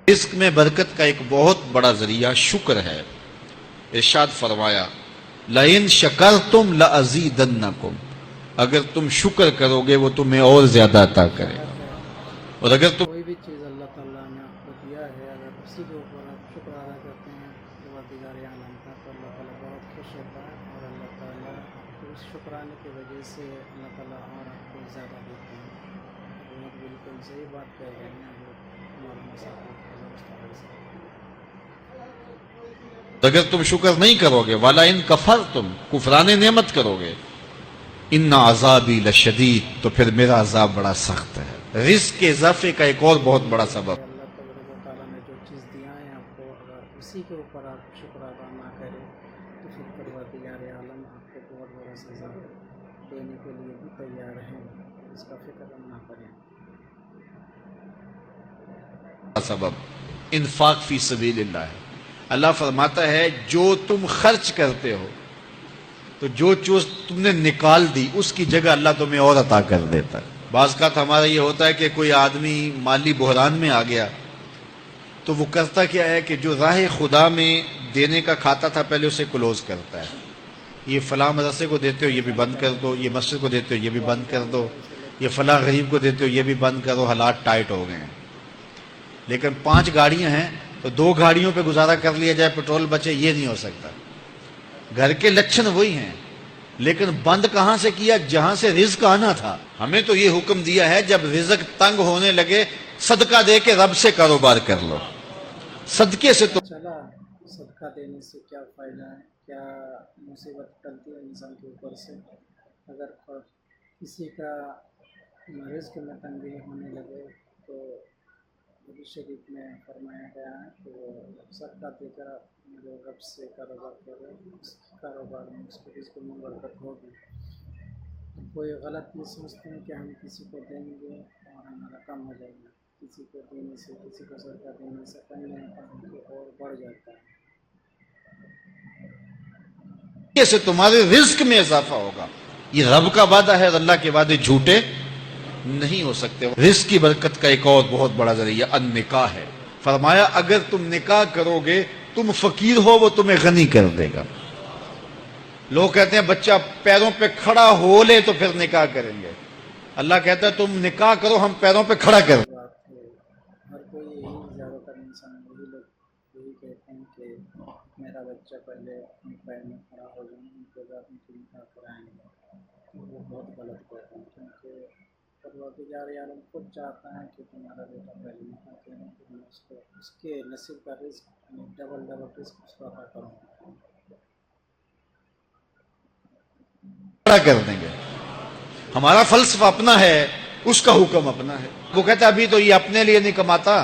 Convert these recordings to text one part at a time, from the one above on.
رزق میں برکت کا ایک بہت بڑا ذریعہ شکر ہے۔ ارشاد فرمایا لَإِن شَكَرْتُمْ لَأَزِيدَنَّكُمْ، اگر تم شکر کرو گے وہ تمہیں اور زیادہ عطا کرے گا، اور اگر تم کوئی بھی چیز اللہ تعالیٰ نے آپ کو دیا ہے اگر اسی کے اوپر آپ شکر ادا کرتے ہیں پروردگار عالم کا تو اللہ تعالیٰ بہت خوش ہوتا ہے، اور اللہ تعالیٰ آپ کو اس شکرانے کی وجہ سے اللہ تعالیٰ اور آپ کو زیادہ دیتے ہیں۔ حضرت بالکل صحیح بات کہہ رہے ہیں حضرت مولانا صاحب اگر تم شکر نہیں کرو گے وَلَئِن كَفَرْتُمْ، کفران نعمت کرو گے، ان عذابی لشدید، تو پھر میرا عذاب بڑا سخت ہے۔ رزق کے اضافے کا ایک اور بہت بڑا سبب کہ اللہ تبارک و تعالیٰ نے جو چیز دیا ہے آپ کو اگر اسی کے اوپر آپ شکر ادا نہ کریں تو پھر پروردگار عالم آپ کو بہت بڑا سزا دینے کے لیے بھی تیار ہیں، اس کا فکر نہ کریں۔ سبب انفاق فی سبیل اللہ ہے۔ اللہ فرماتا ہے جو تم خرچ کرتے ہو تو جو چیز تم نے نکال دی اس کی جگہ اللہ تمہیں اور عطا کر دیتا ہے۔ بعض کا ہمارا یہ ہوتا ہے کہ کوئی آدمی مالی بحران میں آ گیا تو وہ کرتا کیا ہے کہ جو راہ خدا میں دینے کا کھاتا تھا پہلے اسے کلوز کرتا ہے، یہ فلاں مدرسے کو دیتے ہو یہ بھی بند کر دو، یہ مسجد کو دیتے ہو یہ بھی بند کر دو، یہ فلاں غریب کو دیتے ہو یہ بھی بند کرو، حالات ٹائٹ ہو گئے ہیں۔ لیکن 5 گاڑیاں ہیں تو 2 گاڑیوں پہ گزارا کر لیا جائے، پیٹرول بچے، یہ نہیں ہو سکتا۔ گھر کے لچھن وہی ہیں لیکن بند کہاں سے کیا؟ جہاں سے رزق آنا تھا۔ ہمیں تو یہ حکم دیا ہے جب رزق تنگ ہونے لگے صدقہ دے کے رب سے کاروبار کر لو، صدقے سے تو چلا صدقہ دینے سے کیا فائدہ ہے، کیا مصیبت ٹلتی ہے انسان کے اوپر سے؟ اگر کسی کا رزق میں تنگی ہونے لگے تو نبی شریف میں فرمایا گیا ہے کہ وہ صدقہ دے کر جو رب سے کاروبار کرے اس کاروبار میں اس کے رزق میں برکت ہوگی۔ کوئی غلط یہ سمجھتے ہیں کہ ہم کسی کو دیں گے اور ہمارا کم ہو جائے گا، کسی کو دینے سے، کسی کو صدقہ دینے سے کمی اور بڑھ جاتا ہے۔ سے تمہارے رزق میں اضافہ ہوگا۔ یہ رب کا وعدہ ہے اور اللہ کے وعدے جھوٹے نہیں ہو سکتے۔ رزق کی برکت کا ایک اور بہت بڑا ذریعہ النکاح ہے۔ فرمایا اگر تم نکاح کرو گے، تم فقیر ہو وہ تمہیں غنی کر دے گا۔ لوگ کہتے ہیں بچہ پیروں پہ کھڑا ہو لے تو پھر نکاح کریں گے، اللہ کہتا ہے تم نکاح کرو ہم پیروں پہ کھڑا کر دیں۔ بات ہے، ہر کوئی یہی زیادہ تر انسان یہی لوگ یہی کہتے ہیں کہ میرا بچہ پہلے اپنے پیر میں کھڑا ہو جائے ان کے بعد ان کی نکاح کرائیں گے، وہ بہت غلط کہتے ہیں، کیونکہ پروردگار عالم خود چاہتا ہے کہ تمہارا بیٹا پہلے نکاح کرے تو میں اس کو اس کے نصیب کا رزق ڈبل رزق اس کو عطا کروں گا۔ کھڑا کر دیں گے۔ ہمارا فلسفہ اپنا ہے، اس کا حکم اپنا ہے۔ وہ کہتا ہے ابھی تو یہ اپنے لیے نہیں کماتا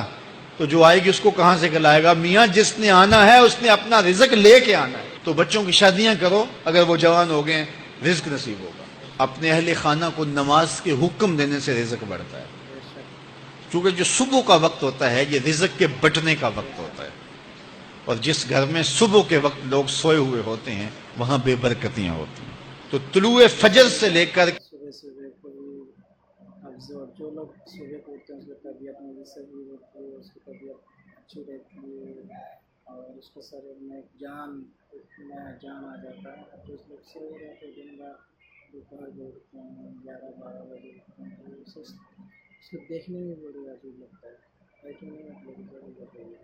تو جو آئے گی اس کو کہاں سے کھلائے گا؟ میاں جس نے آنا ہے اس نے اپنا رزق لے کے آنا ہے۔ تو بچوں کی شادیاں کرو، اگر وہ جوان ہو گئے رزق نصیب ہوگا۔ اپنے اہل خانہ کو نماز کے حکم دینے سے رزق بڑھتا ہے، بے شک کیونکہ جو صبح کا وقت ہوتا ہے یہ رزق کے بٹنے کا وقت ہوتا ہے، اور جس گھر میں صبح کے وقت لوگ سوئے ہوئے ہوتے ہیں وہاں بے برکتیاں ہوتی ہیں۔ تو طلوع فجر سے لے کر صبح صبح کوئی افضل جو لوگ صبح کو اٹھتے ہیں اس کی طبیعت میں بھی صحیح ہوتی ہے، اس کی طبیعت اچھی رہتی ہے اور اس کے شریر میں جان نیا جان آ جاتا ہے۔ تو اس لوگ سو رہتے دن بھر دوپہر کو اٹھتے ہیں 11-12 بجے اٹھتے ہیں تو اس کو دیکھنے میں بڑی عجیب لگتا ہے کہ نہیں مطلب ضرور بتائیے۔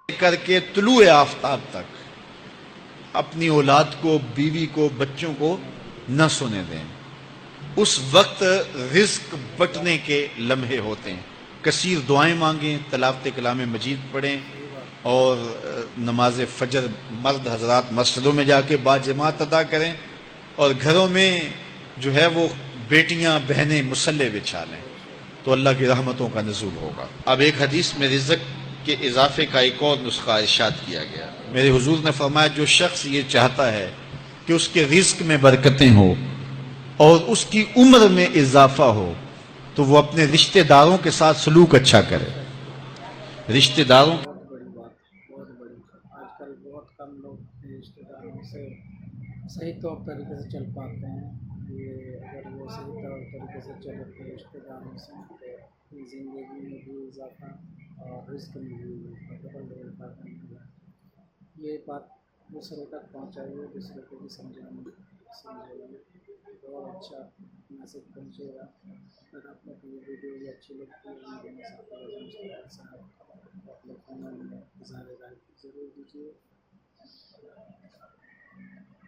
کر کے طلوع آفتاب تک اپنی اولاد کو، بیوی کو، بچوں کو نہ سونے دیں۔ اس وقت رزق بٹنے کے لمحے ہوتے ہیں۔ کثیر دعائیں مانگیں، تلاوت کلام مجید پڑھیں، صحیح بات اور نماز فجر مرد حضرات مسجدوں میں جا کے باجماعت ادا کریں، اور گھروں میں جو ہے وہ بیٹیاں بہنیں مصلے بچھا لیں تو اللہ کی رحمتوں کا نزول ہوگا۔ اب ایک حدیث میں رزق کے اضافے کا ایک اور نسخہ ارشاد کیا گیا۔ میرے حضور نے فرمایا جو شخص یہ چاہتا ہے کہ اس کے رزق میں برکتیں ہوں اور اس کی عمر میں اضافہ ہو تو وہ اپنے رشتہ داروں کے ساتھ سلوک اچھا کرے۔ رشتہ داروں بہت بڑی بات ہے، بہت بڑی۔ آج کل بہت کم لوگ رشتے داروں سے صحیح طور طریقے سے چل پاتے ہیں۔ یہ اگر وہ صحیح طور طریقے سے چلے اپنے رشتے داروں سے تو اپنی زندگی میں بھی اضافہ اور رزق میں بھی ڈبل ڈبل برکت ملا ہے۔ یہ بات دوسروں تک پہنچائیے، دوسروں کو بھی سمجھائیے، اور اچھا میسج پہنچے گا۔ اگر آپ لوگ کو یہ ویڈیو بھی اچھی لگتی ہے آپ لوگ کامنٹ میں اظہار رائے ضرور دیجیے۔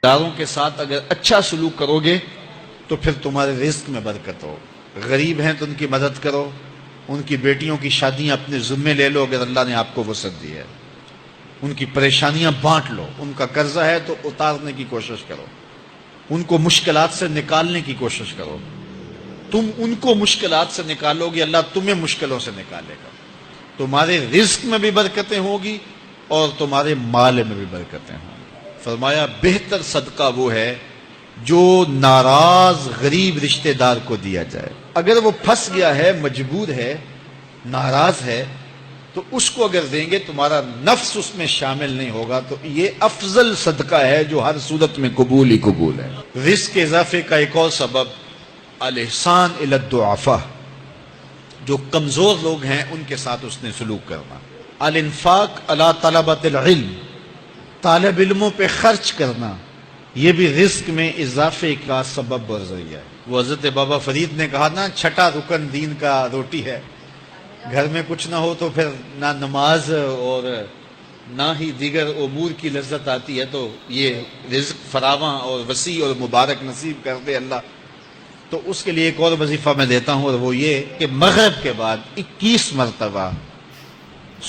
داروں کے ساتھ اگر اچھا سلوک کرو گے تو پھر تمہارے رزق میں برکت ہو۔ غریب ہیں تو ان کی مدد کرو، ان کی بیٹیوں کی شادیاں اپنے ذمے لے لو اگر اللہ نے آپ کو وسعت دی ہے، ان کی پریشانیاں بانٹ لو، ان کا قرضہ ہے تو اتارنے کی کوشش کرو، ان کو مشکلات سے نکالنے کی کوشش کرو۔ تم ان کو مشکلات سے نکالو گے، اللہ تمہیں مشکلوں سے نکالے گا۔ تمہارے رزق میں بھی برکتیں ہوگی اور تمہارے مال میں بھی برکتیں ہوں گی۔ فرمایا بہتر صدقہ وہ ہے جو ناراض غریب رشتہ دار کو دیا جائے۔ اگر وہ پھنس گیا ہے، مجبور ہے، ناراض ہے، تو اس کو اگر دیں گے تمہارا نفس اس میں شامل نہیں ہوگا، تو یہ افضل صدقہ ہے جو ہر صورت میں قبول ہی قبول ہے۔ رزق کے اضافے کا ایک اور سبب الاحسان الی الضعفاء، جو کمزور لوگ ہیں ان کے ساتھ اس نے سلوک کرنا۔ الانفاق علی طلبۃ العلم، طالب علموں پہ خرچ کرنا، یہ بھی رزق میں اضافے کا سبب اور ذریعہ ہے۔ وہ حضرت بابا فرید نے کہا نا، چھٹا رکن دین کا روٹی ہے۔ گھر میں کچھ نہ ہو تو پھر نہ نماز اور نہ ہی دیگر امور کی لذت آتی ہے، تو یہ رزق فراواں اور وسیع اور مبارک نصیب کر دے اللہ۔ تو اس کے لیے ایک اور وظیفہ میں دیتا ہوں، اور وہ یہ کہ مغرب کے بعد 21 مرتبہ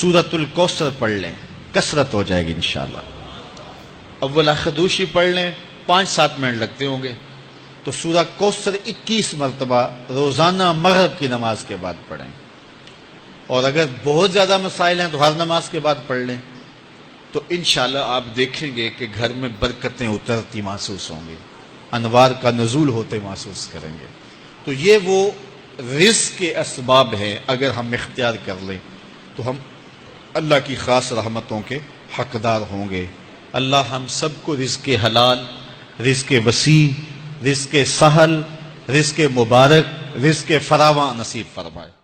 سورۃ الکوثر پڑھ لیں، کثرت ہو جائے گی انشاءاللہ۔ اول خدوشی پڑھ لیں، 5-7 منٹ لگتے ہوں گے، تو سورہ کوثر 21 مرتبہ روزانہ مغرب کی نماز کے بعد پڑھیں۔ اور اگر بہت زیادہ مسائل ہیں تو ہر نماز کے بعد پڑھ لیں، تو انشاءاللہ آپ دیکھیں گے کہ گھر میں برکتیں اترتی محسوس ہوں گی، انوار کا نزول ہوتے محسوس کریں گے۔ تو یہ وہ رزق کے اسباب ہیں، اگر ہم اختیار کر لیں تو ہم اللہ کی خاص رحمتوں کے حقدار ہوں گے۔ اللہ ہم سب کو رزق حلال، رزق وسیع، رزق سہل، رزق مبارک، رزق فراواں نصیب فرمائے۔